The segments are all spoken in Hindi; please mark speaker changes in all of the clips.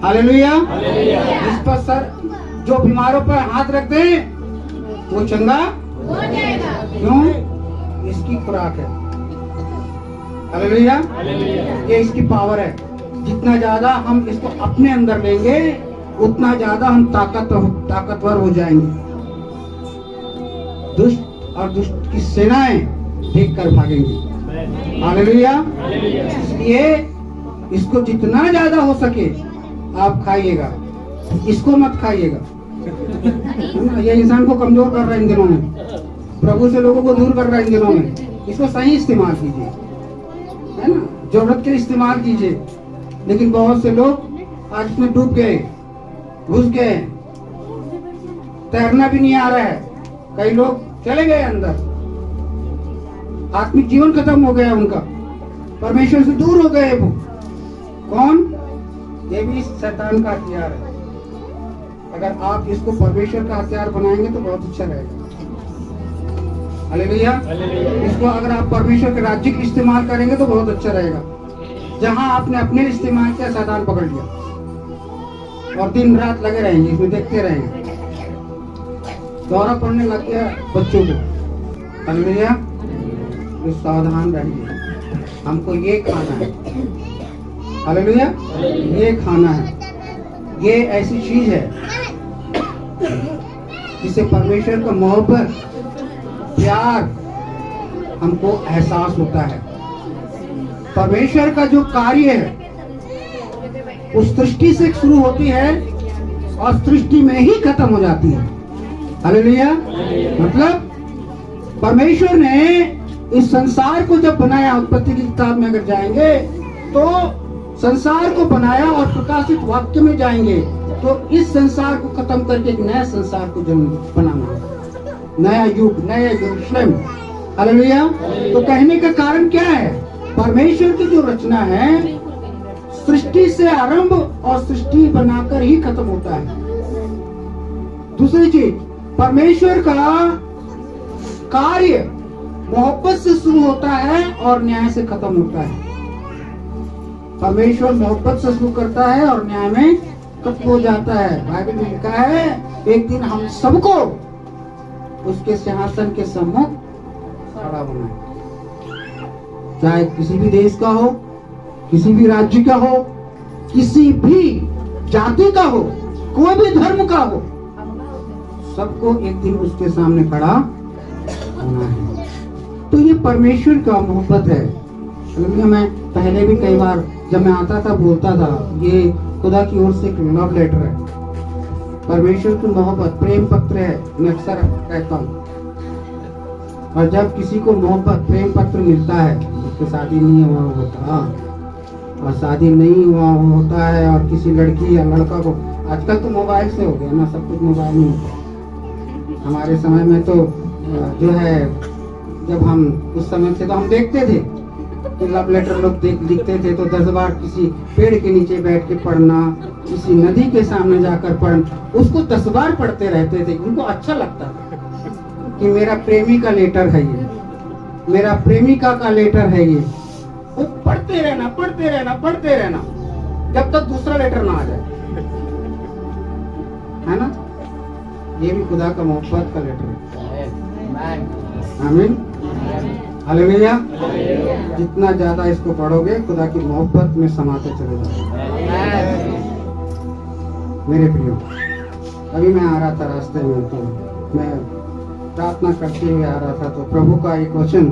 Speaker 1: हालेलुया। इस पर सर जो बीमारों पर हाथ रख दे वो चंगा हो जाएगा। क्यों? इसकी खुराक है। हालेलुया। ये इसकी पावर है। जितना ज्यादा हम इसको अपने अंदर लेंगे उतना ज्यादा हम ताकतवर हो जाएंगे। दुष्ट और दुष्ट की सेनाएं देख कर भागेंगी। हालेलुया। इसलिए इसको जितना ज्यादा हो सके आप खाइएगा, इसको मत खाइएगा। ये इंसान को कमजोर कर रहा है इन दिनों में, प्रभु से लोगों को दूर कर रहा है इन दिनों में। इसको सही इस्तेमाल कीजिए, है ना, जरूरत के लिए इस्तेमाल कीजिए। लेकिन बहुत से लोग आज में डूब गए, घुस गए, तैरना भी नहीं आ रहा है। कई लोग चले गए अंदर, आत्मिक जीवन खत्म हो गया उनका, परमेश्वर से दूर हो गए वो। कौन? ये भी शैतान का हथियार है। अगर आप इसको परमेश्वर का हथियार बनाएंगे तो बहुत अच्छा रहेगा। हालेलुया। इसको अगर आप परमेश्वर के राज्य के इस्तेमाल करेंगे तो बहुत अच्छा रहेगा। जहां आपने अपने इस्तेमाल किया, शैतान पकड़ लिया और दिन रात लगे रहेंगे इसमें, देखते रहेंगे। दौरा पड़ने लग गया बच्चों को। हालेलुया। तो सावधान रहिए, हमको ये खाना है। हालेलुया। ये खाना है, ये ऐसी चीज है जिसे परमेश्वर का मोहब्बत, प्यार हमको एहसास होता है। परमेश्वर का जो कार्य है उस सृष्टि से शुरू होती है और सृष्टि में ही खत्म हो जाती है। हालेलुया। मतलब परमेश्वर ने इस संसार को जब बनाया, उत्पत्ति की किताब में अगर जाएंगे तो संसार को बनाया और प्रकाशित वाक्य में जाएंगे तो इस संसार को खत्म करके एक नया संसार को जन्म बनाना, नया युग, नया यरूशलेम। हालेलुया। तो कहने का कारण क्या है? परमेश्वर की जो रचना है सृष्टि से आरंभ और सृष्टि बनाकर ही खत्म होता है। दूसरी चीज, परमेश्वर का कार्य मोहब्बत से शुरू होता है और न्याय से खत्म होता है। परमेश्वर मोहब्बत से शुरू करता है और न्याय में खत्म हो जाता है। बाइबल में लिखा है एक दिन हम सबको उसके सिंहासन के सम्मुख खड़ा होना है। चाहे किसी भी देश का हो, किसी भी राज्य का हो, किसी भी जाति का हो, कोई भी धर्म का हो, सबको एक दिन उसके सामने खड़ा होना है। तो ये परमेश्वर का मोहब्बत है। मैं पहले भी कई बार जब मैं आता था बोलता था, ये खुदा की ओर से एक लव लेटर है, परमेश्वर की मोहब्बत, प्रेम पत्र है। मैं अक्सर कहता हूँ। और जब किसी को मोहब्बत, प्रेम पत्र मिलता है, उसकी शादी नहीं हुआ होता और शादी नहीं हुआ होता है, और किसी लड़की या लड़का को, आजकल तो मोबाइल से हो गया ना, सब कुछ मोबाइल में होता है। हमारे समय में तो जो है, जब हम उस समय थे तो हम देखते थे कि लव लेटर लोग लिखते थे तो 10 बार किसी पेड़ के नीचे बैठ के पढ़ना, किसी नदी के सामने जाकर पढ़ना, उसको 10 बार पढ़ते रहते थे। उनको अच्छा लगता था कि मेरा प्रेमी का लेटर है ये, मेरा प्रेमिका का लेटर है ये। वो पढ़ते रहना, पढ़ते रहना, पढ़ते रहना जब तक दूसरा लेटर ना आ जाए, है ना। ये भी खुदा का मोहब्बत का लेटर है। आमीन। हालेलुया। जितना ज्यादा इसको पढ़ोगे खुदा की मोहब्बत में समाते चले जाओगे। मेरे प्रियो, अभी मैं आ रहा था रास्ते में, तो मैं प्रार्थना करते हुए आ रहा था, तो प्रभु का एक वचन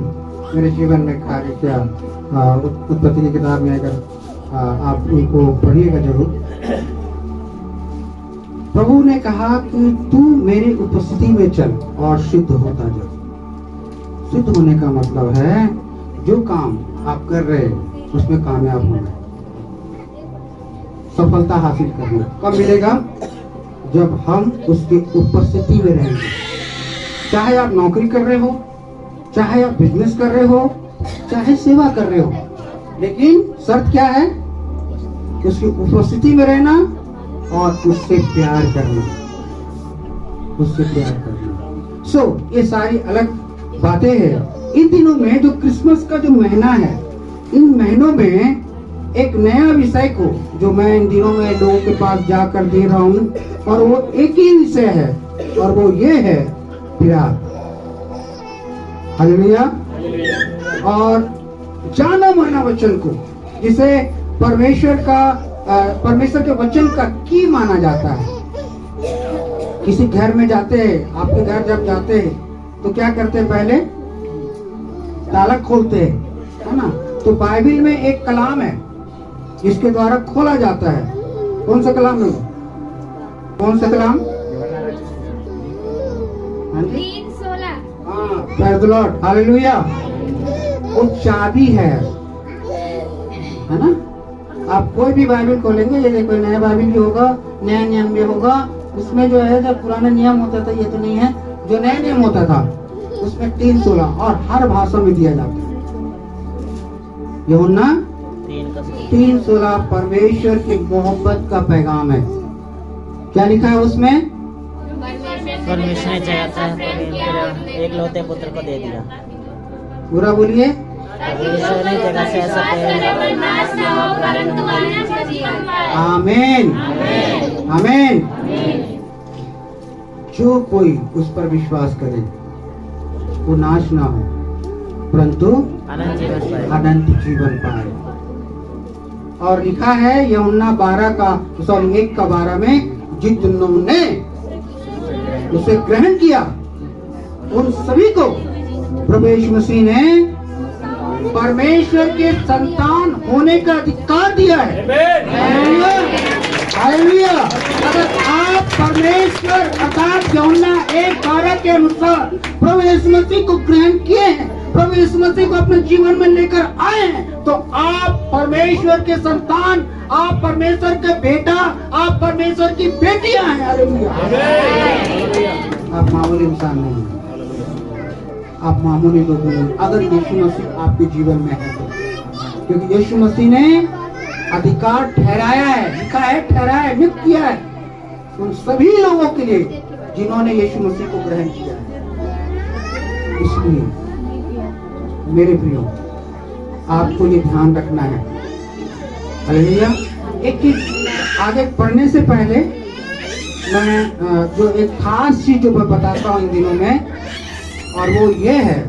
Speaker 1: मेरे जीवन में कार्य किया। उत्पत्ति की किताब में अगर आप उनको पढ़िएगा जरूर। प्रभु ने कहा कि तू मेरी उपस्थिति में चल और शुद्ध होता जा। शुद्ध होने का मतलब है जो काम आप कर रहे हैं उसमें कामयाब होना, सफलता हासिल करना। कब मिलेगा? जब हम उसकी उपस्थिति में रहेंगे। चाहे आप नौकरी कर रहे हो, चाहे आप बिजनेस कर रहे हो, चाहे सेवा कर रहे हो, लेकिन शर्त क्या है? उसकी उपस्थिति में रहना और उससे प्यार करना, उससे प्यार करना। ये सारी अलग बातें हैं। इन दिनों में जो क्रिसमस का जो महीना है, इन महीनों में एक नया विषय को जो मैं इन दिनों में लोगों के पास जाकर दे रहा हूँ, और वो एक ही विषय है, और वो ये है प्यार। हालेलुया। और जाना माना वचन को, जिसे परमेश्वर के वचन का की माना जाता है। किसी घर में जाते हैं, आपके घर जब जाते हैं तो क्या करते हैं? पहले ताला खोलते हैं, है ना? तो बाइबल में एक कलाम है जिसके द्वारा खोला जाता है। कौन सा कलाम है? कौन सा कलाम? हाँ जी,
Speaker 2: 3:16।
Speaker 1: हाँ, प्रेज़ द लॉर्ड, हालेलुया। वो चाबी है ना? आप कोई भी बाइबल खोलेंगे, जैसे कोई नया बाइबल भी होगा, नया नियम भी होगा, उसमें जो है जब पुराना नियम होता था, ये तो नहीं है, जो नया नियम होता था उसमें 3:16 और हर भाषा में दिया जाता है। यूहन्ना 3:16 परमेश्वर की मोहब्बत का पैगाम है। क्या लिखा है उसमें?
Speaker 3: परमेश्वर ने चाहता है एकलौते पुत्र को दे दिया।
Speaker 1: पूरा बोलिए।
Speaker 3: परमेश्वर ने जगत से ऐसा प्यार
Speaker 1: आमीन, आमीन। जो कोई उस पर विश्वास करे वो नाश ना हो, परंतु अनंत जीवन पाए। और लिखा है यूहन्ना 1:12 में, जितनों उसे ग्रहण किया उन सभी को प्रभु यीशु मसीह ने परमेश्वर के संतान होने का अधिकार दिया है। Hallelujah, hallelujah. अगर आप परमेश्वर अर्थात यूहन्ना 1:12 के अनुसार प्रभु यीशु मसीह को ग्रहण किए हैं, प्रभु यीशु मसीह को अपने जीवन में लेकर आए हैं, तो आप परमेश्वर के संतान, आप परमेश्वर के बेटा, आप परमेश्वर की बेटियां हैं। हालेलुया। आप मामूली इंसान नहीं हैं, आप मामूली लोग नहीं, अगर यीशु मसीह आपके जीवन में है तो। क्योंकि यीशु मसीह ने अधिकार ठहराया है, लिखा है, ठहराया है, नियुक्त किया है उन सभी लोगों के लिए जिन्होंने यीशु मसीह को ग्रहण किया है। इसलिए मेरे प्रियो, आपको ये ध्यान रखना है। हालेलुया। एक चीज आगे पढ़ने से पहले मैं जो एक खास चीज जो मैं बताता हूँ इन दिनों में, और वो ये है,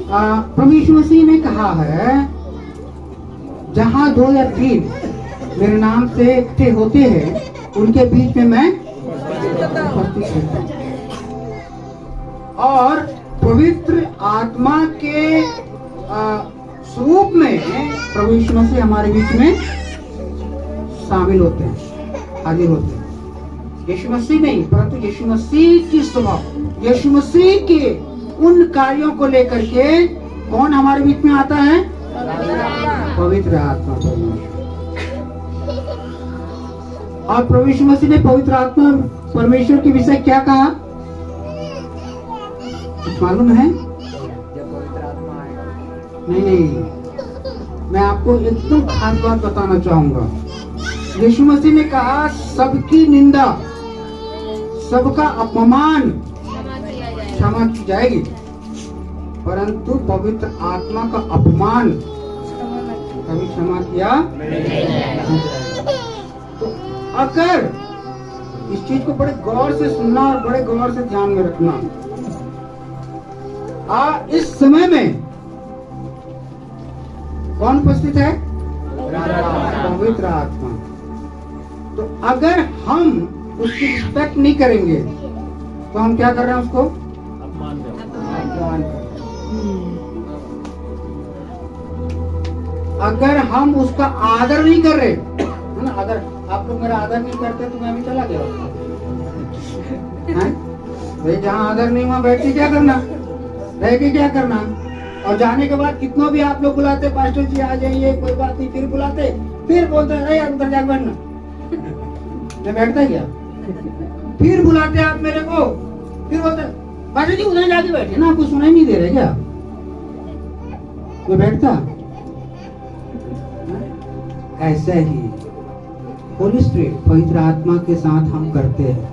Speaker 1: प्रभु यीशु मसीह ने कहा है, जहाँ 2 या 3 मेरे नाम से इकट्ठे होते हैं उनके बीच में मैं उपस्थित रहता हूँ। और पवित्र आत्मा के स्वरूप में प्रभु यीशु मसीह हमारे बीच में शामिल होते हैं, हाजिर होते हैं। यीशु मसीह नहीं, परंतु यीशु मसीह की स्वभाव, यीशु मसीह के उन कार्यों को लेकर के कौन हमारे बीच में आता है? पवित्र आत्मा परमेश्वर। और प्रभु यीशु मसीह ने पवित्र आत्मा परमेश्वर के विषय क्या कहा? कुछ मालूम है? नहीं, मैं आपको एकदम खास बात बताना चाहूंगा। यीशु मसीह ने कहा, सबकी निंदा, सबका अपमान क्षमा की जाएगी, परंतु पवित्र आत्मा का अपमान कभी क्षमा किया नहीं। तो अगर इस चीज को बड़े गौर से सुनना और बड़े गौर से ध्यान में रखना, इस समय में कौन उपस्थित है? पवित्र आत्मा। तो अगर हम उसकी रिस्पेक्ट नहीं करेंगे तो हम क्या कर रहे हैं? उसको अपमान कर रहे हैं। अगर हम उसका आदर नहीं कर रहे, है ना? अगर आप लोग मेरा आदर नहीं करते तो मैं भी चला गया भाई। जहाँ आदर नहीं वहाँ बैठ के क्या करना, रह के क्या करना? और जाने के बाद कितना भी आप लोग बुलाते, पास्टर जी आ जाइए, कोई बात नहीं, फिर बुलाते, फिर बोलते अरे अंदर जाके बैठना, मैं बैठता क्या? फिर बुलाते आप मेरे को, फिर बोलते पास्टर जी उधर जाके बैठे ना, आपको सुनाई नहीं दे रहे क्या? मैं बैठता। ऐसा ही होली स्पिरिट पवित्र आत्मा के साथ हम करते हैं।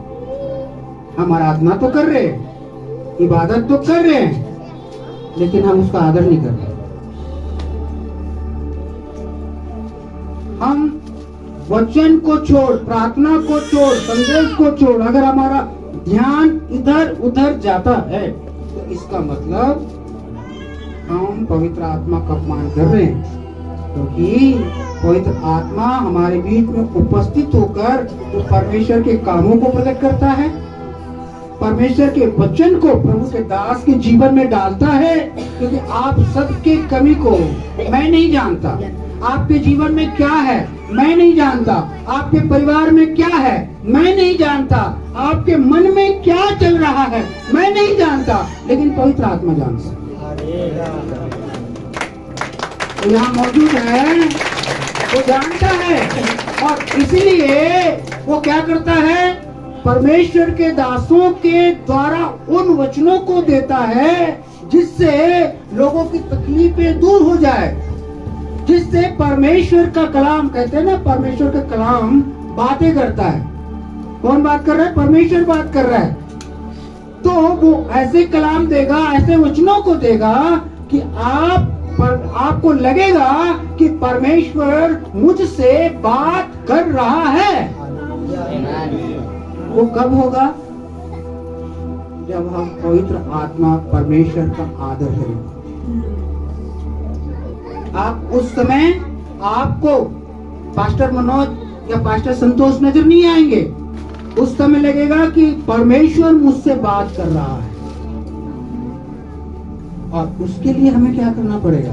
Speaker 1: हम आराधना तो कर रहे हैं, इबादत तो कर रहे हैं, लेकिन हम उसका आदर नहीं कर रहे। वचन को छोड़, प्रार्थना को छोड़, संदेश को छोड़, अगर हमारा ध्यान इधर उधर जाता है तो इसका मतलब हम पवित्र आत्मा का अपमान कर रहे हैं, क्योंकि पवित्र आत्मा हमारे बीच में उपस्थित होकर जो परमेश्वर के कामों को प्रकट करता है, परमेश्वर के वचन को प्रभु के दास के जीवन में डालता है। क्योंकि आप सबके कमी को मैं नहीं जानता, आपके जीवन में क्या है मैं नहीं जानता, आपके परिवार में क्या है मैं नहीं जानता, आपके मन में क्या चल रहा है मैं नहीं जानता, लेकिन पवित्र आत्मा जानता है। तो यहाँ मौजूद है, वो जानता है, और इसलिए वो क्या करता है, परमेश्वर के दासों के द्वारा उन वचनों को देता है जिससे लोगों की तकलीफें दूर हो जाए, जिससे परमेश्वर का कलाम, कहते हैं ना परमेश्वर का कलाम बातें करता है। कौन बात कर रहा है? परमेश्वर बात कर रहा है। तो वो ऐसे कलाम देगा, ऐसे वचनों को देगा कि आपको लगेगा कि परमेश्वर मुझसे बात कर रहा है। वो कब होगा? जब हम पवित्र आत्मा परमेश्वर का आदर करेंगे। आप उस समय आपको पास्टर मनोज या पास्टर संतोष नजर नहीं आएंगे, उस समय लगेगा कि परमेश्वर मुझसे बात कर रहा है। और उसके लिए हमें क्या करना पड़ेगा?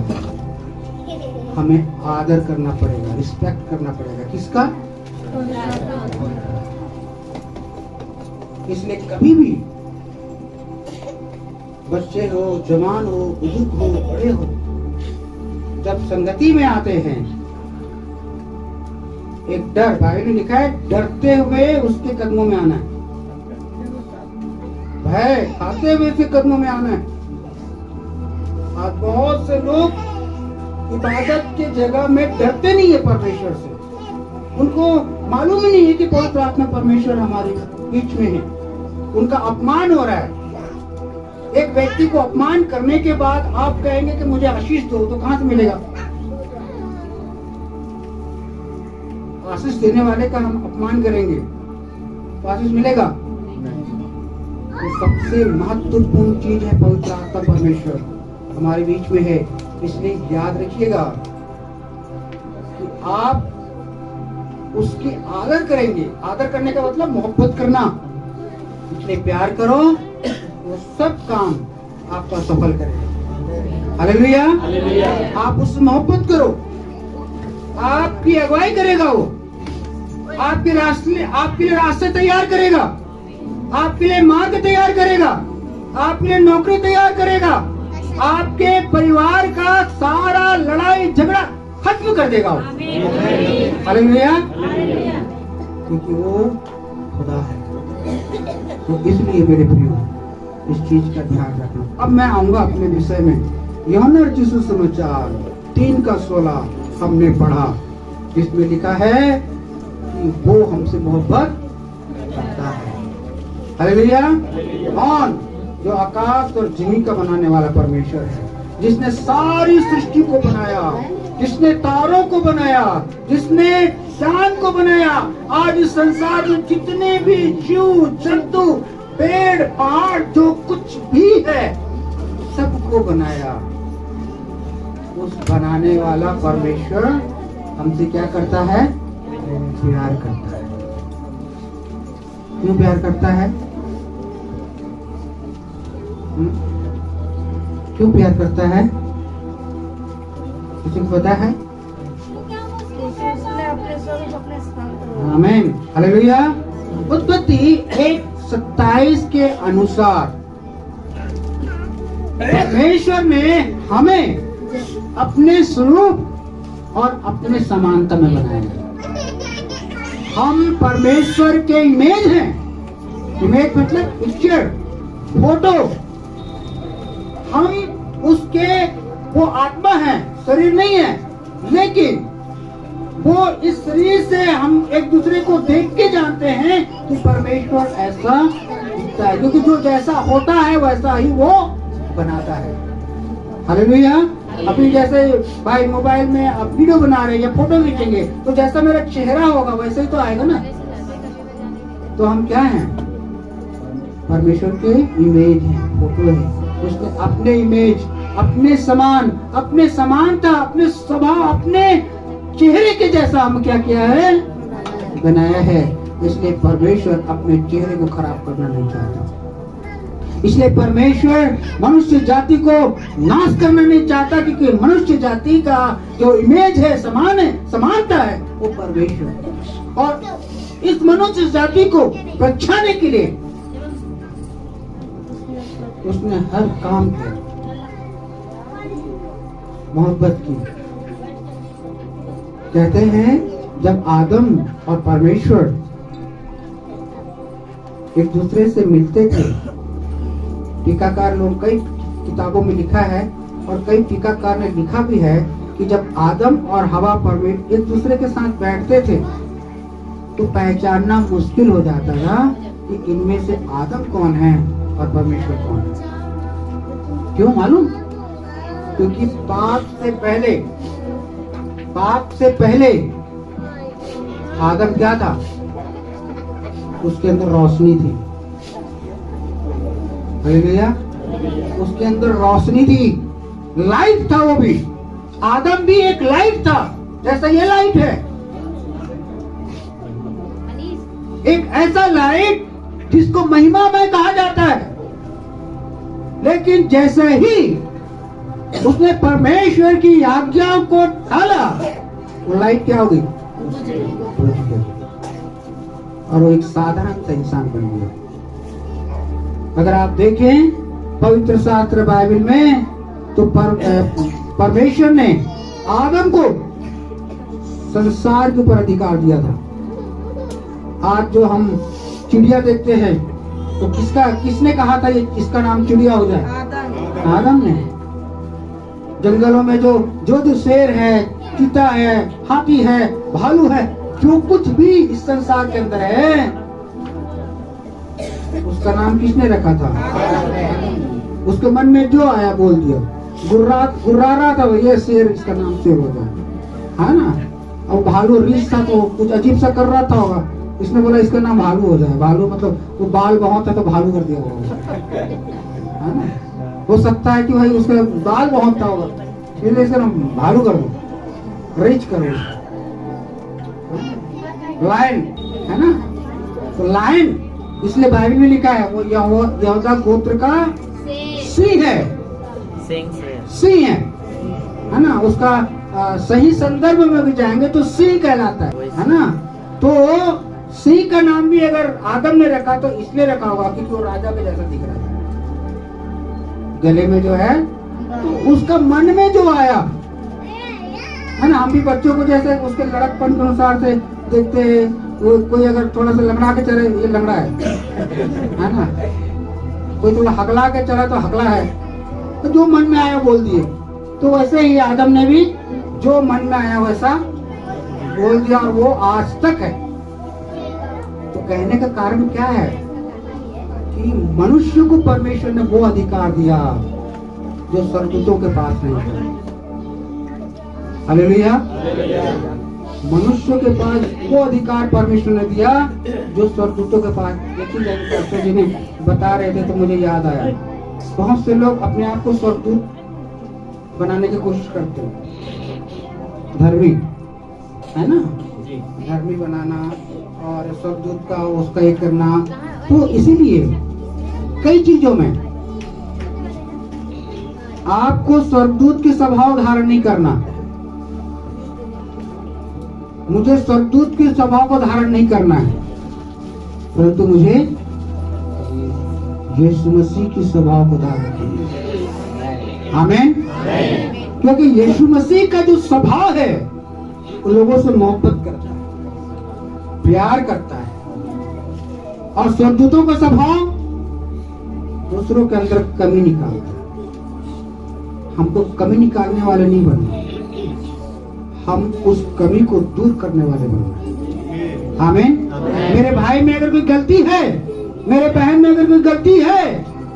Speaker 1: हमें आदर करना पड़ेगा, रिस्पेक्ट करना पड़ेगा। किसका? इसलिए कभी भी बच्चे हो, जवान हो, बुजुर्ग हो, बड़े हो, जब संगति में आते हैं, एक डर, बाइबल में लिखा है डरते हुए उसके कदमों में आना है, भय खाते हुए उसके कदमों में आना है। आज बहुत से लोग इबादत के जगह में डरते नहीं है परमेश्वर से, उनको मालूम ही नहीं है कि पवित्र आत्मा परमेश्वर हमारे बीच में है। उनका अपमान हो रहा है। एक व्यक्ति को अपमान करने के बाद आप कहेंगे कि मुझे आशीष दो, तो कहां से मिलेगा? आशीष देने वाले का हम अपमान करेंगे तो आशीष मिलेगा? तो सबसे महत्वपूर्ण चीज है पवित्र आत्मा परमेश्वर हमारे बीच में है। इसलिए याद रखिएगा कि आप उसकी आदर करेंगे। आदर करने का मतलब मोहब्बत करना। इसलिए प्यार करो, वो सब काम आपका सफल करेगा। हालेलुया। आप उससे मोहब्बत करो, आपकी अगुवाई करेगा, वो आपके लिए रास्ते तैयार करेगा, आपके लिए मार्ग तैयार करेगा, आपके लिए नौकरी तैयार करेगा, आपके परिवार का सारा लड़ाई झगड़ा खत्म कर देगा वो। हालेलुया। क्योंकि वो खुदा है। तो इसलिए मेरे प्रियो इस चीज का ध्यान रखना। अब मैं आऊंगा अपने विषय में। यूहन्ना रचित सुसमाचार 3:16 हमने पढ़ा, जिसमें लिखा है कि वो हमसे मोहब्बत करता है। हालेलुया। कौन? जो आकाश और जमीन का बनाने वाला परमेश्वर है, जिसने सारी सृष्टि को बनाया, जिसने तारों को बनाया, जिसने चांद को बनाया। आज इस संसार में जितने भी जीव जंतु, पेड़ पहाड़, जो कुछ भी है, सबको बनाया। उस बनाने वाला परमेश्वर हमसे क्या करता है? प्यार करता है। क्यों प्यार करता है? क्यों प्यार करता है? किसी को पता है? आमीन। हालेलुया। उत्पत्ति 1:27 के अनुसार परमेश्वर ने हमें अपने स्वरूप और अपने समानता में बनाया। हम परमेश्वर के इमेज हैं। इमेज मतलब पिक्चर, फोटो। हम उसके, वो आत्मा है, शरीर नहीं है, लेकिन वो इस शरीर से हम एक दूसरे को देख के जानते हैं कि परमेश्वर ऐसा दिखता है, क्योंकि जो जैसा होता है वैसा ही वो बनाता है। हालेलुया। अभी जैसे भाई मोबाइल में आप वीडियो बना रहे हैं या फोटो खींचेंगे तो जैसा मेरा चेहरा होगा वैसे ही तो आएगा ना। तो हम क्या हैं? परमेश्वर के इमेज है, फोटो है। उसने अपने इमेज, अपने समान, अपने समानता, अपने स्वभाव, अपने चेहरे के जैसा हम क्या किया है? बनाया है। इसलिए परमेश्वर अपने चेहरे को खराब करना नहीं चाहता। इसलिए परमेश्वर मनुष्य जाति को नाश करना नहीं चाहता, क्योंकि मनुष्य जाति का जो इमेज है, समान है, समानता है, वो परमेश्वर है। और इस मनुष्य जाति को बचाने के लिए उसने हर काम किया, मोहब्बत की। कहते हैं जब आदम और परमेश्वर एक दूसरे से मिलते थे, टीकाकार लोग कई किताबों में लिखा है और कई टीकाकार ने लिखा भी है कि जब आदम और हवा परमेश्वर एक दूसरे के साथ बैठते थे तो पहचानना मुश्किल हो जाता था कि इनमें से आदम कौन है और परमेश्वर कौन है। क्यों मालूम? क्योंकि पाप से पहले आदम क्या था? उसके अंदर रोशनी थी। हालेलुया। उसके अंदर रोशनी थी, लाइट था। वो भी आदम भी एक लाइट था, जैसा ये लाइट है। एक ऐसा लाइट जिसको महिमामय कहा जाता है। लेकिन जैसे ही उसने परमेश्वर की आज्ञाओं को टाला, वो लाइट क्या हो गई? और वो एक साधारण सा इंसान बन गया। अगर आप देखें पवित्र शास्त्र बाइबल में तो परमेश्वर ने आदम को संसार के ऊपर अधिकार दिया था। आज जो हम चिड़िया देखते हैं तो किसने कहा था ये इसका नाम चिड़िया हो जाए? आदम ने। जंगलों में जो शेर है, चीता है, हाथी है, भालू है, जो कुछ भी इस संसार के अंदर है, उसका नाम किसने रखा था? उसके मन में जो आया बोल दिया। गुर्रा रहा था ये शेर, इसका नाम शेर हो जाए, है ना। और भालू रीछ था तो कुछ अजीब सा कर रहा था होगा, इसने बोला इसका नाम भालू हो जाए। भालू मतलब वो बाल बहुत है तो भालू कर दिया होगा, है ना। हो सकता है कि भाई उसका बाल बहुत था होगा, इसलिए इसका नाम भालू कर दो, रीछ करो। लायन है ना, तो लायन इसलिए बाइबल में लिखा है वो यहूदा गोत्र का सिंह है, सिंह है ना। उसका सही संदर्भ में भी जाएंगे तो सिंह कहलाता है ना। तो सिंह का नाम भी अगर आदम ने रखा तो इसलिए रखा होगा क्योंकि वो राजा के जैसा दिख रहा है गले में जो है, तो उसका मन में जो आया है ना। हम भी बच्चों को जैसे उसके लड़कपन के अनुसार से देखते हैं, वो कोई अगर थोड़ा सा लंगड़ा के चले ये लंगड़ा है ना, कोई थोड़ा हकला के चला तो हकला है, तो जो मन में आया बोल दिए। तो वैसे ही आदम ने भी जो मन में आया वैसा बोल दिया और वो आज तक है। तो कहने का कारण क्या है कि मनुष्य को परमेश्वर ने वो अधिकार दिया जो स्वर्गदूतों के पास नहीं था। हालेलुया। मनुष्य के पास वो अधिकार परमेश्वर ने दिया जो स्वर्गदूतों के पास। लेकिन जिन्हें बता रहे थे तो मुझे याद आया, बहुत से लोग अपने आप को स्वर्गदूत बनाने की कोशिश करते हैं, धर्मी है ना, धर्मी बनाना और स्वर्गदूत का उसका एक करना। तो इसीलिए कई चीजों में आपको स्वर्गदूत की स्वभाव धारण नहीं करना। मुझे स्वर्गदूत के स्वभाव को धारण नहीं करना है, परंतु मुझे यीशु मसीह की स्वभाव को धारण करना है। आमीन। क्योंकि यीशु मसीह का जो स्वभाव है वो लोगों से मोहब्बत करता है, प्यार करता है। और स्वर्गदूतों का स्वभाव दूसरों के अंदर कमी निकालता है। हमको कमी निकालने वाले नहीं बनना, हम उस कमी को दूर करने वाले बनना। आमीन। मेरे भाई में अगर कोई गलती है, मेरे बहन में अगर कोई गलती है,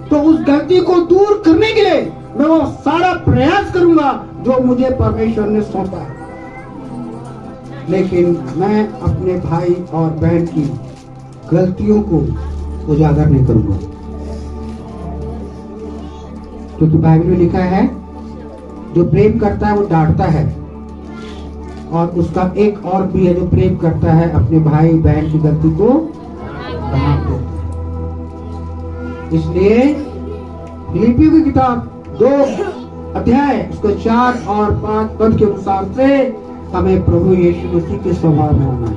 Speaker 1: तो उस गलती को दूर करने के लिए मैं वो सारा प्रयास करूंगा, जो मुझे परमेश्वर ने सौंपा है, लेकिन मैं अपने भाई और बहन की गलतियों को उजागर नहीं करूंगा, क्योंकि बाइबल में लिखा है जो प्रेम करता है वो डांटता है, और उसका एक और भी है, जो प्रेम करता है अपने भाई बहन की गलती को ढांप देता है। इसलिए फिलिपियों की किताब 2 अध्याय उसको 4 और 5 पद के अनुसार से हमें प्रभु यीशु मसीह के स्वभाव में होना है।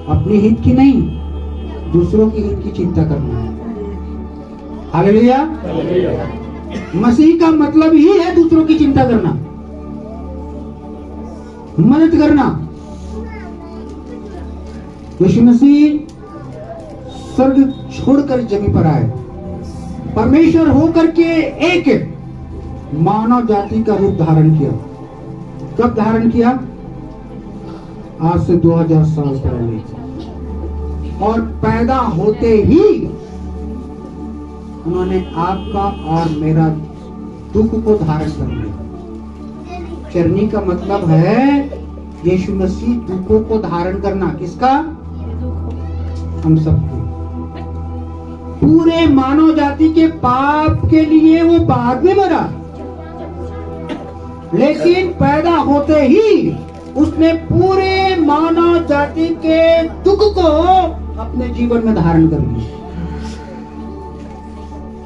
Speaker 1: अपनी हित की नहीं, दूसरों की हित की चिंता करना है। हालेलुया। मसीह का मतलब ही है दूसरों की चिंता करना, मदद करना। यीशु मसीह स्वर्ग छोड़कर जमीन पर आए, परमेश्वर होकर के एक मानव जाति का रूप धारण किया। कब धारण किया? आज से 2000 साल पहले। और पैदा होते ही उन्होंने आपका और मेरा दुख को धारण कर लिया। चरनी का मतलब है यीशु मसीह दुखों को धारण करना। किसका? हम सबको। पूरे मानव जाति के पाप के लिए वो बाद में मरा, लेकिन पैदा होते ही उसने पूरे मानव जाति के दुख को अपने जीवन में धारण कर लिया।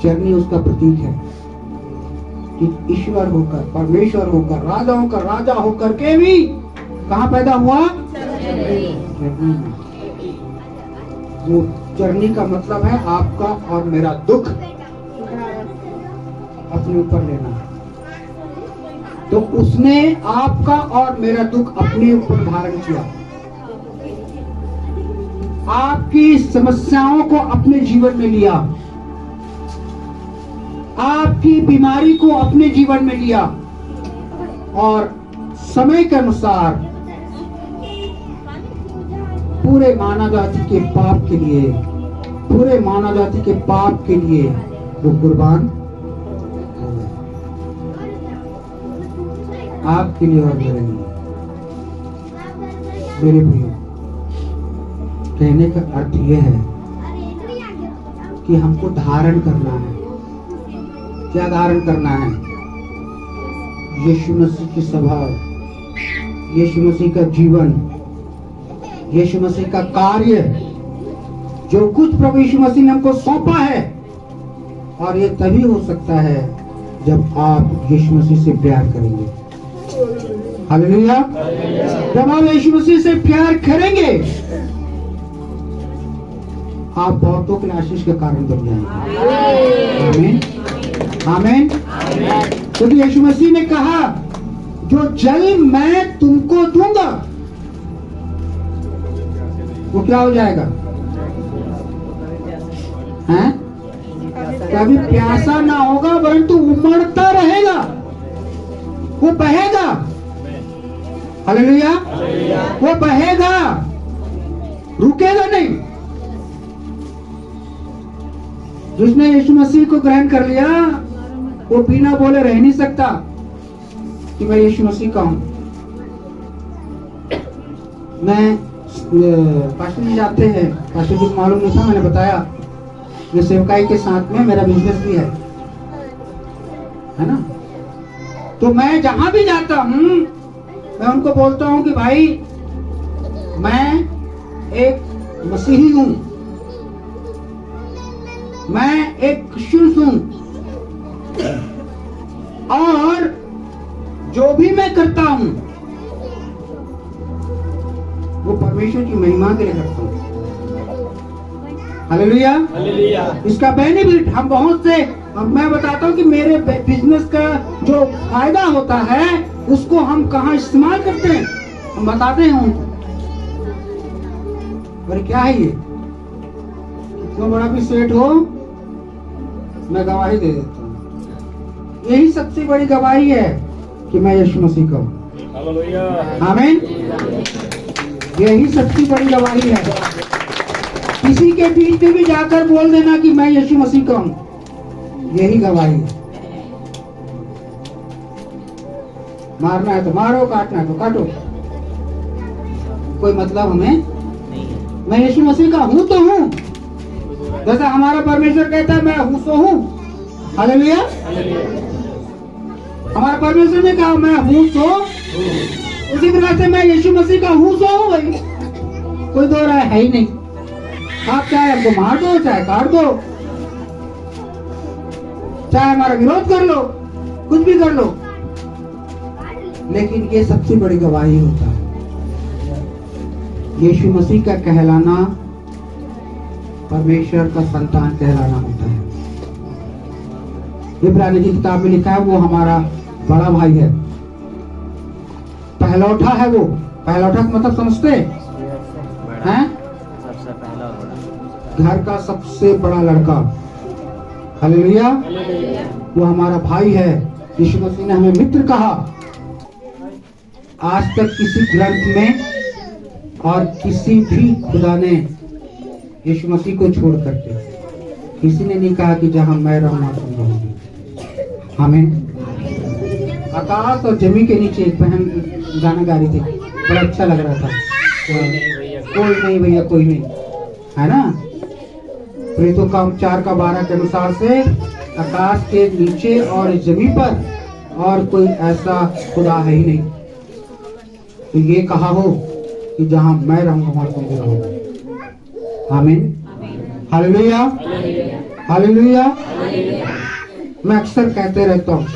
Speaker 1: चरनी उसका प्रतीक है कि ईश्वर होकर, परमेश्वर होकर, राजाओं का राजा होकर के भी कहाँ पैदा हुआ? चरनी में। वो चरनी का मतलब है आपका और मेरा दुख अपने ऊपर लेना। तो उसने आपका और मेरा दुख अपने ऊपर धारण किया, आपकी समस्याओं को अपने जीवन में लिया, आपकी बीमारी को अपने जीवन में लिया, और समय के अनुसार पूरे मानव जाति के पाप के लिए, पूरे मानव जाति के पाप के लिए वो कुर्बान हो गए, आपके लिए और मेरे लिए। मेरे प्रियो, कहने का अर्थ यह है कि हमको धारण करना है। क्या धारण करना है? यीशु मसीह की स्वभाव, यीशु मसीह का जीवन, यीशु मसीह का कार्य, जो कुछ प्रभु यीशु मसीह ने हमको सौंपा है। और ये तभी हो सकता है जब आप यीशु मसीह से प्यार करेंगे। हालेलुया। जब आप यीशु मसीह से प्यार करेंगे, आप बहुतों के आशीष का कारण बन जाएंगे। आमीन, आमीन। क्योंकि यीशु मसीह ने कहा, जो जल मैं तुमको दूंगा वो क्या हो जाएगा? हैं? कभी प्यासा ना होगा, परंतु उमड़ता रहेगा, वो बहेगा। हालेलुया। वो बहेगा, रुकेगा नहीं। जिसने यीशु मसीह को ग्रहण कर लिया, वो बिना बोले रह नहीं सकता कि मैं यीशु मसीह का हूं। मैं पास्टर जी जाते हैं, पास्टर जी को मालूम नहीं था, मैंने बताया, ये सेवकाई के साथ में मेरा बिजनेस भी है ना। तो मैं जहां भी जाता हूं, मैं उनको बोलता हूं कि भाई मैं एक मसीही हूं, मैं एक क्रिश्चियन हूं, और जो भी मैं करता हूं वो परमेश्वर की महिमा के लिए करता हूं। हालेलुया। इसका बेनिफिट हम बहुत से, मैं बताता हूं कि मेरे बिजनेस का जो फायदा होता है उसको हम कहां इस्तेमाल करते हैं, हम बताते हैं उनको। और क्या है ये? कितना बड़ा भी सेठ हो, मैं गवाही दे देता हूं। यही सबसे बड़ी गवाही है कि मैं यीशु मसीह का हूं। आमीन। यही सबसे बड़ी गवाही है। किसी के बीच में भी जाकर बोल देना कि मैं यीशु मसीह का हूं, यही गवाही है। मारना है तो मारो, काटना है तो काटो, कोई मतलब हमें
Speaker 3: नहीं है।
Speaker 1: मैं यीशु मसीह का हूं तो हूं, जैसा हमारा परमेश्वर कहता है मैं हूं सो हूं। हालेलुया। हमारा परमेश्वर ने कहा मैं हूं सो, उसी प्रकार से मैं यीशु मसीह का हूं सो हूं भाई, कोई दो राय है ही नहीं। आप चाहे हमको मार दो, चाहे काट दो, चाहे हमारा विरोध कर लो, कुछ भी कर लो, लेकिन ये सबसे बड़ी गवाही होता है यीशु मसीह का कहलाना, परमेश्वर का संतान कहलाना होता है। इब्रानी की किताब में लिखा है वो हमारा बड़ा भाई है, पहलौठा है वो। पहलौठा का मतलब समझते हैं?
Speaker 3: सबसे पहला और बड़ा,
Speaker 1: घर का सबसे बड़ा लड़का। हालेलुया। वो हमारा भाई है। यीशु मसीह ने हमें मित्र कहा। आज तक किसी ग्रंथ में और किसी भी खुदा ने यीशु मसीह को छोड़ करके किसी ने नहीं कहा कि जहां मैं रहूंगा तुम रहोगे। हमें आकाश और जमीन के नीचे एक बहन गाना गा रही थी, बड़ा अच्छा लग रहा था। कोई नहीं भैया, कोई नहीं, है ना। प्रेतों का 4:12 के अनुसार से आकाश के नीचे और जमीन पर और कोई ऐसा खुदा है ही नहीं। तो ये कहा हो कि जहां मैं रहूंगा वहां तुम भी रहोगे। आमीन। Hallelujah, hallelujah. मैं अक्सर कहते रहता हूँ,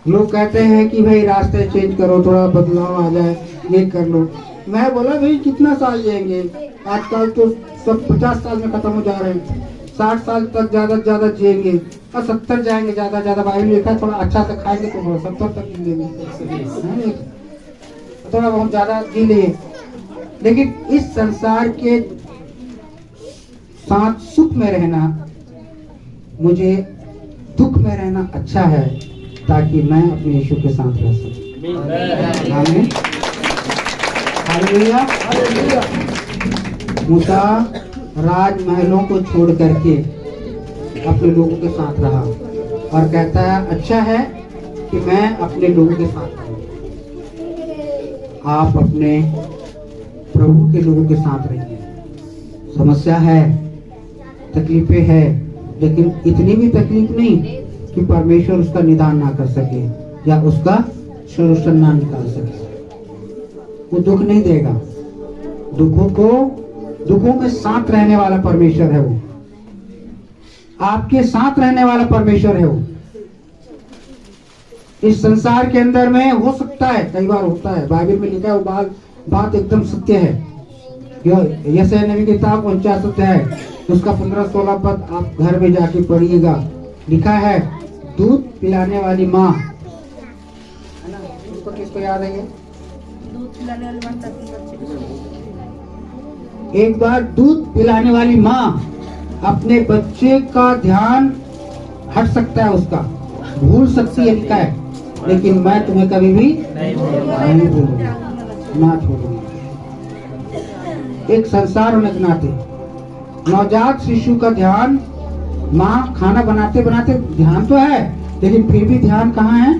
Speaker 1: लोग कहते हैं कि भाई रास्ते चेंज करो, थोड़ा बदलाव आ जाए, ये कर लो। मैं बोला भाई कितना साल जिएंगे, आजकल तो सब 50 साल में खत्म हो जा रहे हैं, 60 साल तक ज्यादा से ज्यादा जिएंगे और 70 जाएंगे ज्यादा ज्यादा। बाइबल में लिखा है थोड़ा अच्छा से खाएंगे तो 70 तक जिएंगे, थोड़ा बहुत ज्यादा जी लिए। लेकिन इस संसार के साथ सुख में रहना, मुझे दुख में रहना अच्छा है, ताकि मैं अपने यीशु के साथ रह सकूं। आमीन। हालेलुया। मूसा राजमहलों को छोड़ करके अपने लोगों के साथ रहा और कहता है अच्छा है कि मैं अपने लोगों के साथ रहूं। आप अपने प्रभु के लोगों के साथ रहिए। समस्या है, तकलीफें है, लेकिन इतनी भी तकलीफ नहीं कि परमेश्वर उसका निदान ना कर सके या उसका सोल्यूशन ना निकाल सके। वो दुख नहीं देगा। दुखों में साथ रहने वाला परमेश्वर है वो, आपके साथ रहने वाला परमेश्वर है वो। इस संसार के अंदर में हो सकता है, कई बार होता है, बाइबल में लिखा है वो बात एकदम सत्य है। यशायाह नबी की किताब 49 अध्याय है, उसका 15-16 पद आप घर में जाके पढ़िएगा। लिखा है दूध पिलाने वाली माँ, है ना, उसको किसको याद है?
Speaker 2: दूध पिलाने वाली माँ
Speaker 1: एक बार दूध पिलाने वाली माँ अपने बच्चे का ध्यान हट सकता है, उसका भूल सकती है, लिखा है, लेकिन मैं तुम्हें कभी भी नहीं भूलूंगी, ना छोड़ूंगी। एक संसार होने के नाते नवजात शिशु का ध्यान, माँ खाना बनाते बनाते ध्यान तो है, लेकिन फिर भी ध्यान कहाँ है?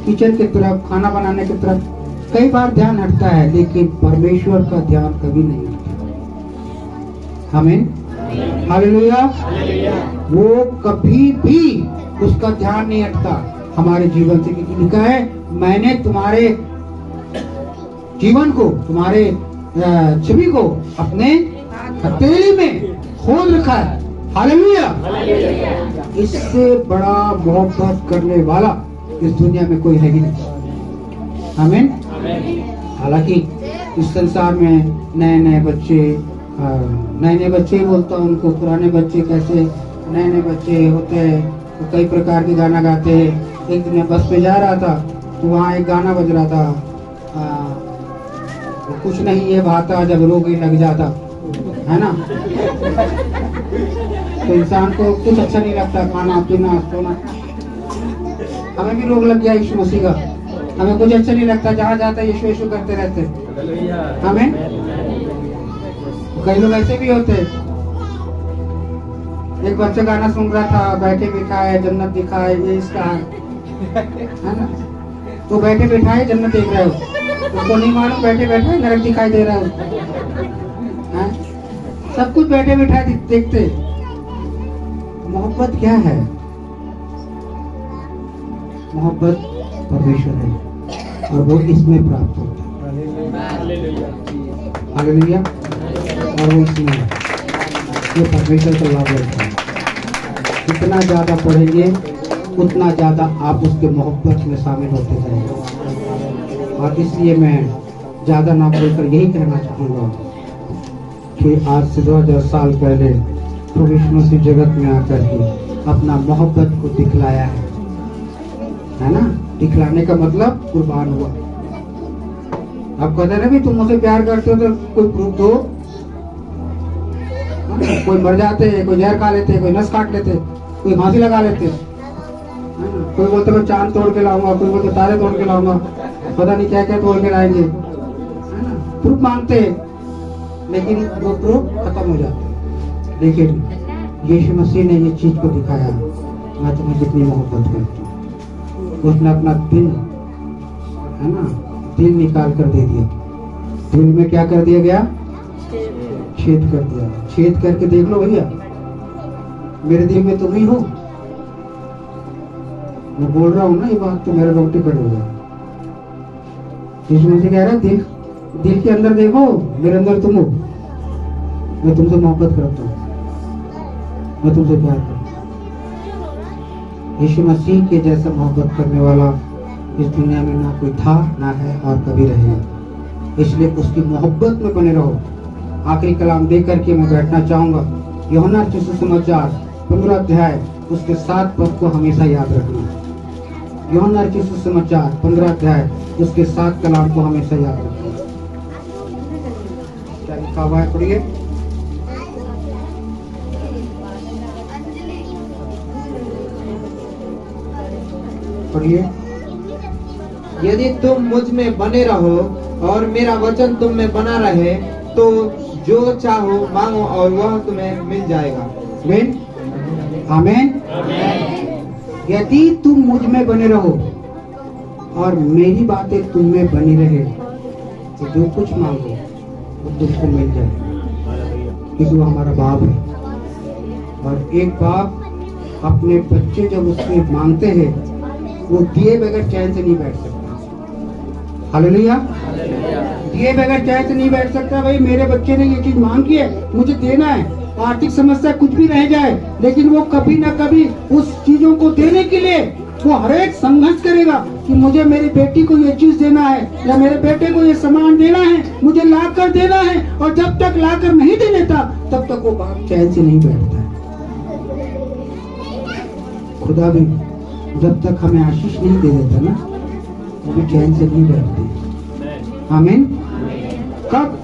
Speaker 1: किचन की तरफ, खाना बनाने की तरफ कई बार ध्यान हटता है, लेकिन परमेश्वर का ध्यान कभी नहीं हटता। आमीन। हालेलुया। वो कभी भी उसका ध्यान नहीं हटता हमारे जीवन से, क्योंकि लिखा है मैंने तुम्हारे जीवन को, तुम्हारे छवि को अपने हथेली में खोद रखा है। हालेलुया। इससे बड़ा मोहब्बत करने वाला इस दुनिया में कोई है ही नहीं। आमीन। हालांकि इस संसार में नए नए बच्चे ही बोलता हूँ उनको, पुराने बच्चे कैसे नए बच्चे होते हैं तो कई प्रकार के गाना गाते हैं। एक दिन मैं बस पे जा रहा था तो वहाँ एक गाना बज रहा था, कुछ नहीं ये भाता जब रोग ही लग जाता, है ना। तो इंसान को कुछ अच्छा नहीं लगता, खाना पीना सोना। हमें भी रोग लग गया यीशु मसीह का, हमें कुछ अच्छा नहीं लगता, जहाँ जाता है यीशु यीशु करते रहते। हमें कई लोग ऐसे भी होते। एक बच्चा गाना सुन रहा था, बैठे भी खाए जन्नत दिखाए, ये इसका है ना? तो बैठे बैठाए जन्नत देख रहे हो, उसको नहीं मालूम बैठे बैठे नरक दिखाई दे रहा है उसको। हैं? सब कुछ बैठे बैठाए देखते। मोहब्बत क्या है? मोहब्बत परमेश्वर है और वो इसमें प्राप्त होता है। हालेलुया। और वो इसमें है, ये परमेश्वर का लाभ होता है। जितना ज्यादा पढ़ेंगे उतना ज्यादा आप उसके मोहब्बत में शामिल होते जाएंगे। और इसलिए मैं ज्यादा ना बोलकर यही कहना चाहूँगा कि आज से 2000 साल पहले प्रभु यीशु मसीह जगत में आकर के अपना मोहब्बत को दिखलाया है ना? दिखलाने का मतलब कुर्बान हुआ। आप कहते ना भी तुम मुझसे प्यार करते हो तो कोई प्रूफ दो। कोई मर जाते, कोई जहर खा लेते, कोई नस काट लेते, कोई फांसी लगा लेते, कोई बोलते मैं चांद तोड़ के लाऊंगा, कोई बोलते तारे तोड़ के लाऊंगा, पता नहीं क्या क्या तोड़ के लाएंगे, है ना? प्रूफ मांगते, लेकिन वो प्रूफ खत्म हो जाते। लेकिन यीशु मसीह ने ये चीज को दिखाया, मैं तुम्हें कितनी मोहब्बत करती हूँ। उसने अपना दिल, है ना, दिल निकाल कर दे दिया। दिल में क्या कर दिया गया? छेद कर दिया। छेद करके देख लो भैया, मेरे दिल में तुम ही हो। मैं बोल रहा हूँ ना ये बात, तो मेरा रोटी कट हो गया। यीशु मसीह कह रहा है दिल के अंदर देखो, मेरे अंदर तुम हो। मैं तुमसे मोहब्बत करता हूँ, मैं तुमसे प्यार करता हूँ। यीशु मसीह के जैसा मोहब्बत करने वाला इस दुनिया में ना कोई था, ना है और कभी रहेगा। इसलिए उसकी मोहब्बत में बने रहो। आखिरी कलाम दे करके मैं बैठना चाहूंगा। यूहन्ना रचित सुसमाचार 15 अध्याय उसके 7 पद को हमेशा याद रखना। यूहन्ना रचित सुसमाचार 15 अध्याय उसके 7 कलाम को हमेशा याद रखना। क्या लिखा हुआ है? पढ़िए। पढ़िए।
Speaker 4: यदि तुम मुझ में बने रहो और मेरा वचन तुम में बना रहे तो जो चाहो मांगो और वह तुम्हें मिल जाएगा।
Speaker 1: आमीन। यदि तुम मुझ में बने रहो और मेरी बातें तुम में बनी रहे तो जो कुछ मांगो वो तुमको मिल जाएगा, क्योंकि वो हमारा बाप है। और एक बाप अपने बच्चे जब उससे मांगते हैं वो दिए बगैर चैन से नहीं बैठ सकता। हालेलुया। दिए बगैर चैन से नहीं बैठ सकता। भाई मेरे बच्चे ने ये चीज मांगी है, मुझे देना है। आर्थिक समस्या कुछ भी रह जाए, लेकिन वो कभी ना कभी उस चीजों को देने के लिए वो हर एक संघर्ष करेगा कि मुझे मेरी बेटी को ये चीज देना है या मेरे बेटे को ये सामान देना है, मुझे ला कर देना है। और जब तक ला कर नहीं दे देता तब तक वो बाप चैन से नहीं बैठता है। खुदा भी जब तक हमें आशीष नहीं दे देता ना, वो भी चैन से नहीं बैठते। आमीन। कब?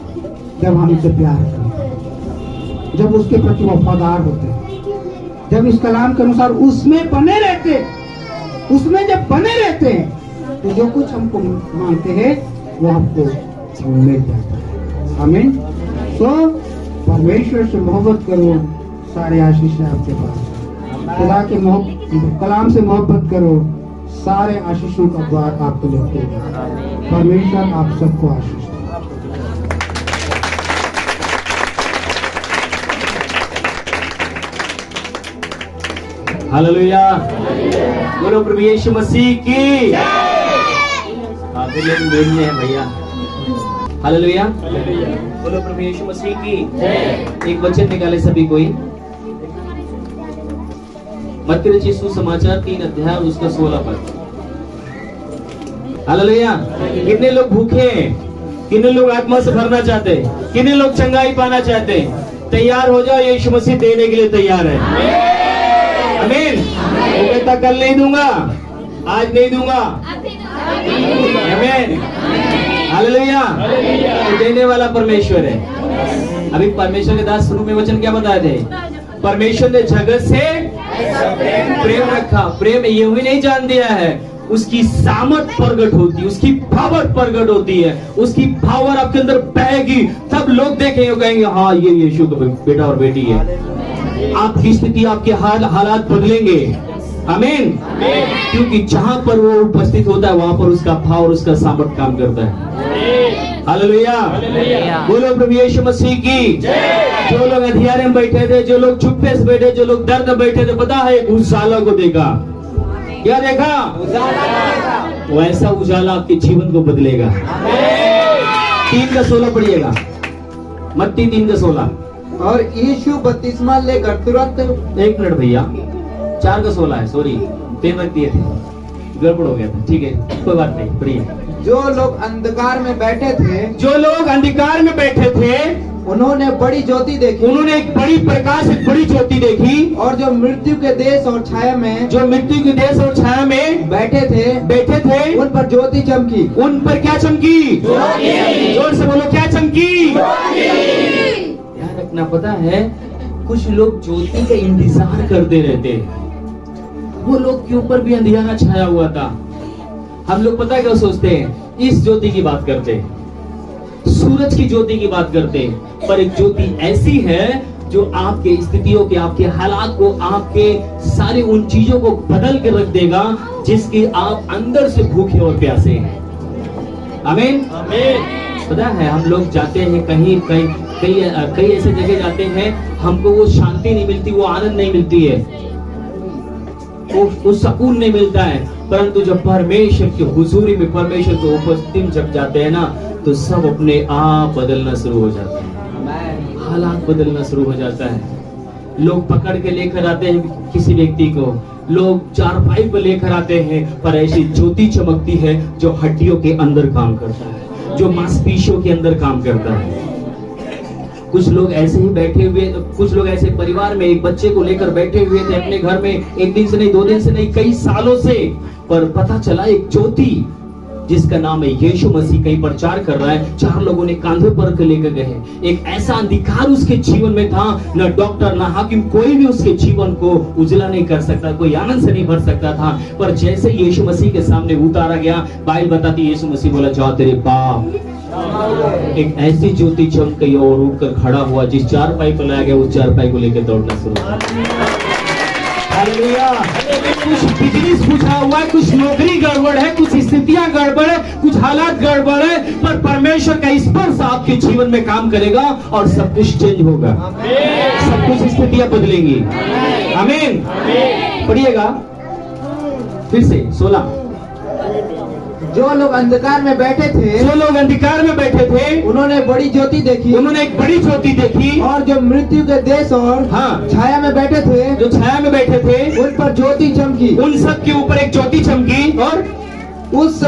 Speaker 1: जब हम उसे प्यार करते, जब उसके प्रति वफादार होते, जब इस कलाम के अनुसार उसमें बने रहते, उसमें जब बने रहते हैं तो जो कुछ हमको मांगते हैं वो हमको मिल जाता है। आमीन। तो परमेश्वर से मोहब्बत करो, सारे आशीष है आपके पास। खुदा के कलाम से मोहब्बत करो, सारे आशीषों का द्वार आपको लेगा। परमेश्वर आप सबको आशीष दे।
Speaker 4: हालेलुया। बोलो प्रभु यीशु मसीह की। काफी लोग मेरी है भैया। हालेलुया। बोलो प्रभु यीशु मसीह की। एक वचन निकाले सभी कोई। मत्ती रचित सुसमाचार 3 अध्याय उसका 16 पद। हालेलुया। कितने लोग भूखे हैं? कितने लोग आत्मा से भरना चाहते हैं? कितने लोग चंगाई पाना चाहते हैं? तैयार हो जाओ, यीशु मसीह देने के लिए तैयार है। आमीन। वो कहता कल नहीं दूंगा, आज नहीं दूंगा। आमीन। हालेलुया। तो देने वाला परमेश्वर है। अभी परमेश्वर के दास शुरू में वचन क्या बताए थे? परमेश्वर ने जगत से प्रेम रखा। प्रेम ये भी नहीं जान दिया है, उसकी सामर्थ प्रकट होती है, उसकी पावर प्रकट होती है, उसकी पावर आपके अंदर बहेगी, तब लोग देखेंगे, कहेंगे हाँ ये यीशु का बेटा और बेटी है। आपकी स्थिति, आपके हालात बदलेंगे। आमीन। क्योंकि जहां पर वो उपस्थित होता है वहां पर उसका भाव और उसका सामर्थ काम करता है। हालेलुया, बोलो प्रभु यीशु मसीह की। जो लोग अंधियारे में बैठे थे, जो लोग चुप्पे से बैठे, जो लोग दर्द में बैठे थे, पता है उजाला को देखा। क्या देखा? वैसा उजाला आपके जीवन को बदलेगा। 3:16 पढ़िएगा, मत्ती 3:16।
Speaker 1: और यीशु बपतिस्मा लेकर तुरंत,
Speaker 4: 1 मिनट भैया, 4:16 है, सॉरी 3 रख दिए थे, गड़बड़ हो गया था। ठीक है, कोई बात नहीं, पढ़िए।
Speaker 1: जो लोग अंधकार में बैठे थे,
Speaker 4: जो लोग अंधकार में बैठे थे,
Speaker 1: उन्होंने बड़ी ज्योति देखी।
Speaker 4: उन्होंने एक बड़ी प्रकाश, एक बड़ी ज्योति देखी।
Speaker 1: और जो मृत्यु के देश और छाया में,
Speaker 4: जो मृत्यु के देश और छाया में
Speaker 1: बैठे थे,
Speaker 4: उन
Speaker 1: पर ज्योति चमकी।
Speaker 4: उन पर क्या चमकी? जोर से बोलो, क्या चमकी? ध्यान रखना, पता है कुछ लोग ज्योति का इंतजार करते रहते हैं। वो लोग के ऊपर भी अंधियारा छाया हुआ था। हम लोग पता है क्या सोचते हैं? इस ज्योति की बात करते हैं, सूरज की ज्योति की बात करते हैं। पर एक ज्योति ऐसी है जो आपके स्थितियों के, आपके हालात को, आपके सारी उन चीजों को बदल के रख देगा जिसकी आप अंदर से भूखे और प्यासे हैं। आमीन। पता है हम लोग जाते हैं कहीं कई ऐसे जगह जाते हैं, हमको वो शांति नहीं मिलती, वो आनंद नहीं मिलती है, वो सुकून नहीं मिलता है। परंतु जब परमेश्वर की हुजूरी में, परमेश्वर की उपस्थिति में जब जाते हैं ना, तो सब अपने आप बदलना शुरू हो जाता है, हालात बदलना शुरू हो जाता है। लोग पकड़ के लेकर आते हैं किसी व्यक्ति को, लोग चारपाई पर लेकर आते हैं, पर ऐसी ज्योति चमकती है जो हड्डियों के अंदर काम करता है, जो मांसपेशियों के अंदर काम करता है। कुछ लोग ऐसे ही बैठे हुए, कुछ लोग ऐसे परिवार में एक बच्चे को लेकर बैठे हुए थे अपने घर में, 1 दिन से नहीं, 2 दिन से नहीं, कई सालों से। पर पता चला एक ज्योति जिसका नाम है यीशु मसीह कहीं प्रचार कर रहा है, 4 लोगों ने कांधे पर लेकर गए। एक ऐसा अंधकार उसके जीवन में था, न डॉक्टर न हाकिम कोई भी उसके जीवन को उजला नहीं कर सकता, कोई आनंद से नहीं भर सकता था। पर जैसे यीशु मसीह के सामने उतारा गया, बाइबल बताती यीशु मसीह बोला, जाओ तेरे बाप। एक ऐसी ज्योति चमक गई और उठकर खड़ा हुआ, जिस चारपाई पर लाया गया उस चारपाई को लेकर दौड़ना शुरू किया। हालेलुया। कुछ बिजनेस पूछा हुआ है, कुछ नौकरी गड़बड़ है, कुछ स्थितियां गड़बड़ है, कुछ हालात गड़बड़ है, पर परमेश्वर का स्पर्श आपके जीवन में काम करेगा और सब कुछ चेंज होगा, सब कुछ स्थितियां बदलेंगी। आमीन। पढ़िएगा फिर से 16।
Speaker 1: जो लोग अंधकार में बैठे थे,
Speaker 4: जो लोग अंधकार में बैठे थे,
Speaker 1: उन्होंने बड़ी ज्योति देखी।
Speaker 4: उन्होंने एक बड़ी ज्योति देखी।
Speaker 1: और जो मृत्यु के देश और छाया में बैठे थे,
Speaker 4: जो छाया में बैठे थे,
Speaker 1: उन पर ज्योति चमकी।
Speaker 4: उन सब के ऊपर एक ज्योति चमकी। और
Speaker 1: उस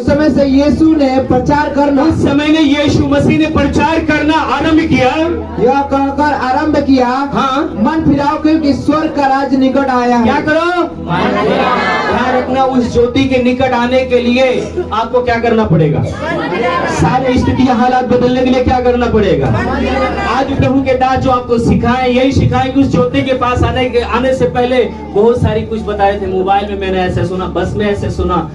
Speaker 1: समय से यीशु ने प्रचार करना,
Speaker 4: उस समय ने यीशु मसीह ने प्रचार करना आरंभ किया।
Speaker 1: यह कहकर आरंभ किया, मन फिराओ क्योंकि स्वर्ग का राज निकट आया है।
Speaker 4: क्या करो? ध्यान रखना, उस ज्योति के निकट आने के लिए आपको क्या करना पड़ेगा? सारी स्थितियां, हालात बदलने के लिए क्या करना पड़ेगा? आज प्रभु के दास जो आपको सिखाए, यही सिखाए कि उस ज्योति के पास आने से पहले बहुत सारी कुछ बताए थे। मोबाइल में मैंने ऐसे सुना, बस में ऐसे सुना,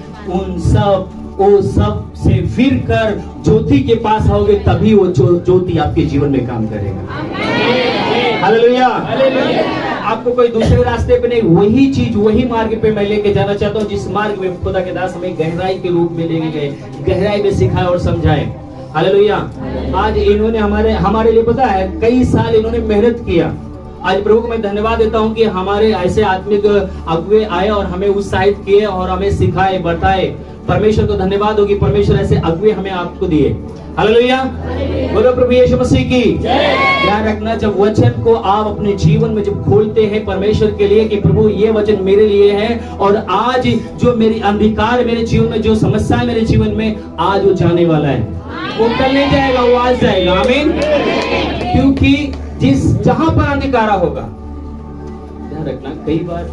Speaker 4: वो सब से फिर कर ज्योति के पास आओगे, तभी वो ज्योति आपके जीवन में काम करेगा। हालेलुया। आपको कोई दूसरे रास्ते पे नहीं, वही चीज, वही मार्ग पे मैं लेके जाना चाहता हूँ, जिस मार्ग में खुदा के दास हमें गहराई के रूप में लेके गए, गहराई में सिखाए और समझाए। हालेलुया। आज इन्होंने हमारे लिए, पता है, कई साल इन्होंने मेहनत किया। आज प्रभु को मैं धन्यवाद देता हूँ कि हमारे ऐसे आत्मिक अगुवे आए और हमें उत्साहित किए और हमें सिखाए, बताए। परमेश्वर को धन्यवाद हो कि परमेश्वर ऐसे अगुवे हमें आपको दिए। हालेलुया। बोलो प्रभु यीशु मसीह की। ध्यान रखना, जब वचन को आप अपने जीवन में जब खोलते हैं परमेश्वर के लिए कि प्रभु ये वचन मेरे लिए है, और आज जो मेरी अंधकार मेरे जीवन में, जो समस्या है मेरे जीवन में, आज वो जाने वाला है, वो कल नहीं जाएगा, वो आज जाएगा। आमीन। क्योंकि जहां पर अंधकारा होगा, ध्यान रखना,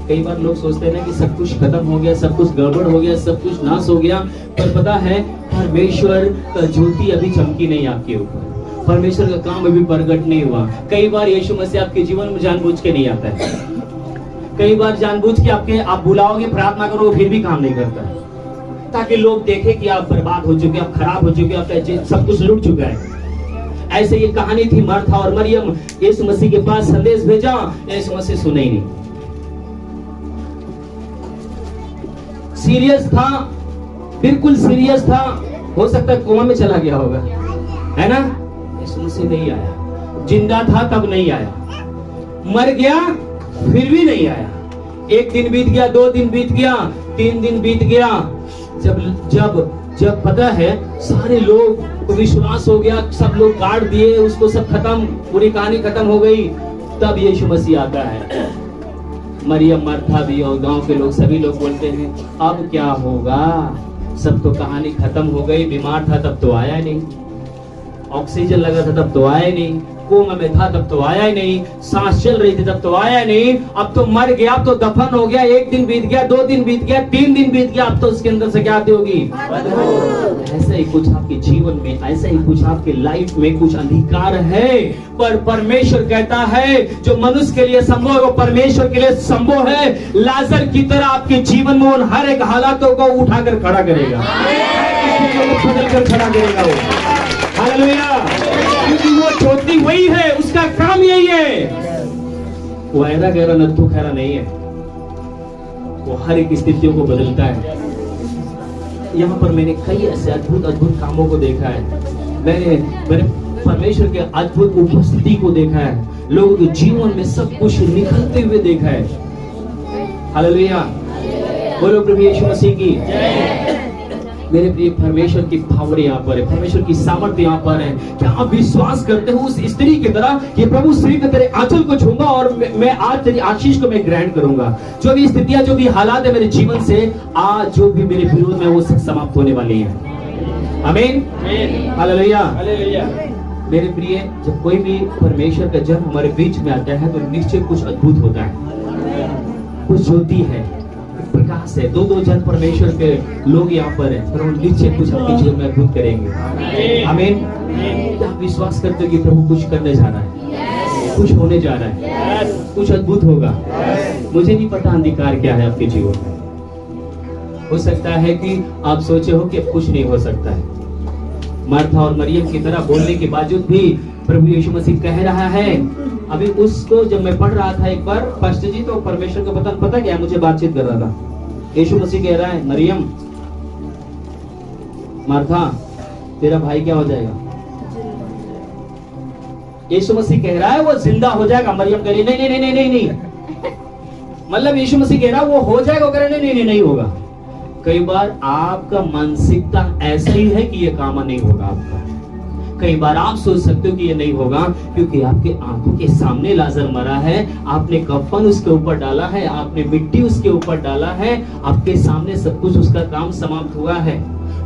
Speaker 4: कई बार लोग सोचते हैं ना कि सब कुछ खत्म हो गया, सब कुछ गड़बड़ हो गया, सब कुछ नाश हो गया, पर पता है परमेश्वर का ज्योति अभी चमकी नहीं आपके ऊपर, परमेश्वर का काम अभी प्रकट नहीं हुआ। कई बार यीशु मसीह आपके जीवन में जानबूझ के नहीं आता है, कई बार जानबूझ के आप बुलाओगे, प्रार्थना करोगे, फिर भी काम नहीं करता है, ताकि लोग देखें कि आप बर्बाद हो चुके, आप खराब हो चुके, आपका सब कुछ लुट चुका है। ऐसे ये कहानी थी, मार्था और मरियम यीशु मसीह के पास संदेश भेजा, यीशु मसीह सुने ही नहीं। सीरियस था, बिल्कुल सीरियस था, हो सकता है कोमा में चला गया होगा, है ना। यीशु मसीह नहीं आया। जिंदा था तब नहीं आया, मर गया फिर भी नहीं आया। 1 दिन बीत गया, 2 दिन बीत गया, 3 दिन बीत गया, जब पता है सारे लोग को विश्वास हो गया, सब लोग काट दिए उसको, सब खत्म, पूरी कहानी खत्म हो गई, तब यीशु मसीह आता है। मरियम, मार्था भी और गांव के लोग सभी लोग बोलते हैं अब क्या होगा, सब तो कहानी खत्म हो गई। बीमार था तब तो आया नहीं, ऑक्सीजन लगा था तब तो आया नहीं, कोमा में था तब तो आया ही नहीं, सांस चल रही थी तब तो आया नहीं, अब तो मर गया, अब तो दफन हो गया। 1 दिन बीत गया, 2 दिन बीत गया, 3 दिन बीत गया, अब तो उसके अंदर से क्या आती होगी। ऐसा ही कुछ आपके जीवन में, ऐसा ही कुछ आपके लाइफ में कुछ अधिकार है, पर परमेश्वर कहता है जो मनुष्य के लिए संभव है वो परमेश्वर के लिए संभव है। लाजर की तरह आपके जीवन में उन हर एक हालातों को उठाकर खड़ा करेगा, बदल कर खड़ा करेगा वो। हालेलुया, क्योंकि वो ज्योति वही है, उसका काम यही है। वो ऐरा गहरा नत्थु खैरा नहीं है, वो हर एक स्थितियों को बदलता है। यहाँ पर मैंने कई ऐसे अद्भुत अद्भुत कामों को देखा है, मैंने परमेश्वर के अद्भुत उपस्थिति को देखा है, लोगों के जीवन में सब कुछ निकलते हुए देखा है। हालेलुया, बोलो प्रभु यीशु मसीह की जय। मेरे प्रिय, परमेश्वर की पावर यहाँ पर है, परमेश्वर की सामर्थ्य यहाँ पर है। क्या आप विश्वास करते हो उस स्त्री की तरह कि प्रभु सिर्फ तेरे आंचल को छूंगा और मैं आज तेरी आशीष को मैं ग्रहण करूंगा। जो भी स्थितियां, जो भी हालात है मेरे जीवन से, आज जो भी मेरे विरोध में वो सब समाप्त होने वाली है। आमीन, हालेलुया। मेरे प्रिय, जब कोई भी परमेश्वर का जन हमारे बीच में आता है तो निश्चय कुछ अद्भुत होता है, कुछ ज्योति है, प्रकाश है। 2 जन परमेश्वर के लोग यहाँ पर हैं, पर वो निश्चय कुछ आपके जीवन में अद्भुत करेंगे। आमीन। क्या आप विश्वास करते हो कि प्रभु कुछ करने जा रहा है, कुछ होने जा रहा है, कुछ अद्भुत होगा। मुझे नहीं पता अंधकार क्या है आपके जीवन में। हो सकता है कि आप सोचे हो कि अब कुछ नहीं हो सकता है। मार्था और मरियम की तरह बोलने के बावजूद भी प्रभु यीशु मसीह कह रहा है। अभी उसको जब मैं पढ़ रहा था एक बार पास्टर जी, तो परमेश्वर को पता क्या मुझे बातचीत कर रहा था। यीशु मसीह कह रहा है, मरियम, मार्था, तेरा भाई क्या हो जाएगा। यीशु मसीह कह रहा है वो जिंदा हो जाएगा। मरियम कह रही नहीं नहीं नहीं नहीं नहीं, मतलब यीशु मसीह कह रहा है वो हो जाएगा, वो कह रहा नहीं नहीं नहीं होगा। कई बार आपका मानसिकता ऐसा ही है कि ये काम नहीं होगा आपका। कई बार आप सोच सकते हो कि ये नहीं होगा क्योंकि आपके आंखों के सामने लाजर मरा है, आपने कफन उसके ऊपर डाला है, आपने मिट्टी उसके ऊपर डाला है, आपके सामने सब कुछ, उसका काम समाप्त हुआ है।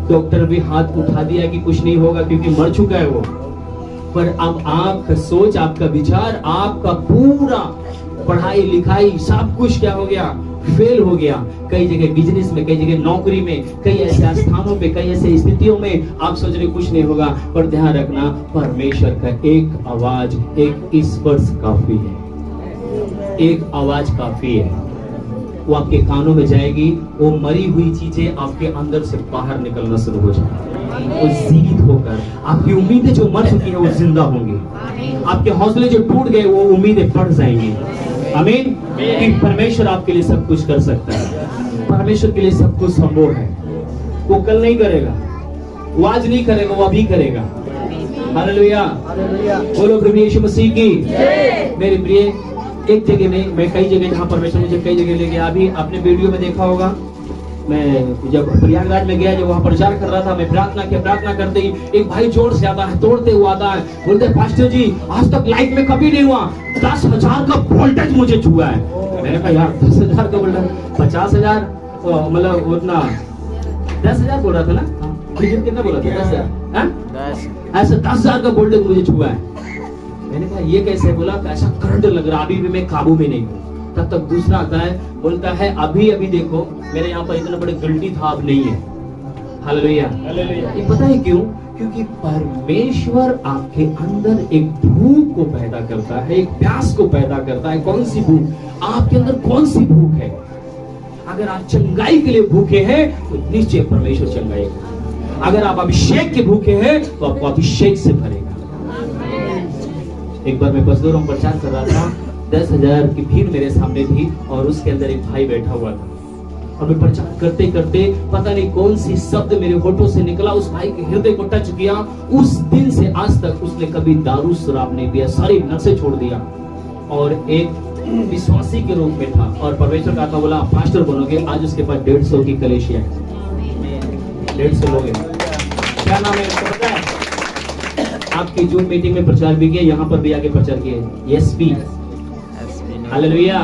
Speaker 4: डॉक्टर भी हाथ उठा दिया कि कुछ नहीं होगा क्योंकि मर चुका है वो। पर अब आपका सोच, आपका विचार, आपका पूरा पढ़ाई लिखाई सब कुछ क्या हो गया, फेल हो गया। कई जगह बिजनेस में, कई जगह नौकरी में, कई ऐसे स्थानों पे, कई ऐसे स्थितियों में आप सोच रहे कुछ नहीं होगा। पर ध्यान रखना, परमेश्वर का एक आवाज, एक स्पर्श काफी है, एक आवाज काफी है। वो आपके कानों में जाएगी, वो मरी हुई चीजें आपके अंदर से बाहर निकलना शुरू हो जाएगी। वो जीवित होकर आपकी उम्मीदें जो मर चुकी है वो जिंदा होंगी, आपके हौसले जो टूट गए वो उम्मीदें बढ़ जाएंगी। आमीन। कि परमेश्वर आपके लिए सब कुछ कर सकता है, परमेश्वर के लिए सब कुछ संभव है। वो कल नहीं करेगा, वो आज नहीं करेगा, वो अभी करेगा। हालेलुया, बोलो प्रभु यीशु मसीह की। मेरे प्रिय, एक जगह नहीं, मैं कई जगह, जहाँ परमेश्वर मुझे कई जगह ले गया। अभी आपने वीडियो में देखा होगा, मैं जब प्रयागराज में गया, जब वहाँ प्रचार कर रहा था, मैं प्रार्थना करते ही एक भाई जोर से आता है, तोड़ते हुए आता है, बोलते पास्टर जी आज तक लाइफ में कभी नहीं हुआ, 10,000 का वोल्टेज मुझे छुआ है। मैंने कहा यार 10,000 का वोल्टेज, 50,000 मतलब उतना 10,000 बोल रहा था ना, कितना बोला था, 10,000 ऐसा 10,000 का वोल्टेज मुझे छुआ है। मैंने कहा ये कैसे, बोला ऐसा करंट लग रहा, अभी भी मैं काबू में नहीं हूँ। तब तक दूसरा आता है, बोलता है अभी अभी देखो मेरे यहाँ पर इतना बड़े गिल्टी था, अब नहीं है। हालेलुया। ये पता है क्यों? क्योंकि परमेश्वर आपके अंदर एक भूख को पैदा करता है, एक प्यास को पैदा करता है। कौन सी भूख? आपके अंदर कौन सी भूख है? अगर आप चंगाई के लिए भूखे हैं तो निश्चय परमेश्वर चंगाई करेगा। अगर आप अभिषेक के भूखे हैं तो आपको अभिषेक से भरेगा। एक बार मैं बसदोरों में प्रचार कर रहा था, 10,000 की भीड़ मेरे सामने थी और उसके अंदर एक भाई बैठा हुआ था। और मैं प्रचार करते करते पता नहीं कौन सी शब्द मेरे होठों से निकला, उस भाई के हृदय को टच किया। उस दिन से आज तक उसने कभी दारू शराब नहीं पिया, सारी नशे छोड़ दिया और एक विश्वासी के रूप में था। और परमेश्वर का बोला आप पास्टर बनोगे। आज उसके पास 150 की कलेशिया है, 150 लोग हैं। क्या नाम है उसका पता है? आपकी जूम मीटिंग में प्रचार भी किया, यहाँ पर भी आके प्रचार किए। एसपी, हालेलुया,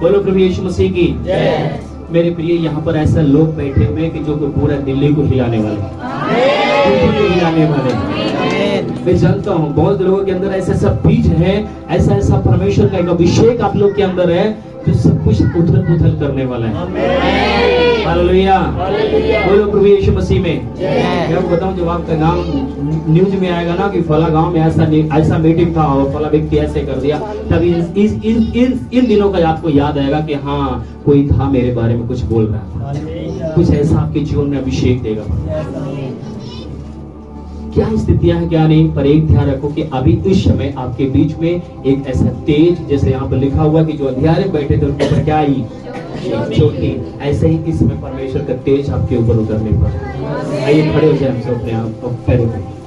Speaker 4: बोलो प्रभु यीशु मसीह की जय। मेरे प्रिय, यहाँ पर ऐसा लोग बैठे हुए कि जो पूरा दिल्ली को हिलाने वाले, हिलाने वाले। मैं जानता हूँ बहुत लोगों के अंदर ऐसा सब बीज है, ऐसा ऐसा परमेश्वर का एक अभिषेक आप लोग के अंदर है जो सब कुछ उथल पुथल करने वाला है। हालेलुया, बोलो प्रभु यीशु मसीह में। मैं बताऊं, जब आपका गांव न्यूज में आएगा ना कि फला गांव में ऐसा मीटिंग था और फला व्यक्ति ऐसे कर दिया, तभी इन दिनों का आपको याद आएगा कि हाँ कोई था मेरे बारे में कुछ बोल रहा था। कुछ ऐसा आपके जीवन में अभिषेक देगा। क्या स्थितियां है क्या नहीं, पर एक ध्यान रखो कि अभी इस समय आपके बीच में एक ऐसा तेज, जैसे यहाँ पर लिखा हुआ कि जो अंधियारे में बैठे थे उनके ऊपर क्या आई, ज्योति। ऐसे ही इस समय परमेश्वर का तेज आपके ऊपर उतरने पर। आइए खड़े हो जाए हम सब अपने आप पैरों पे।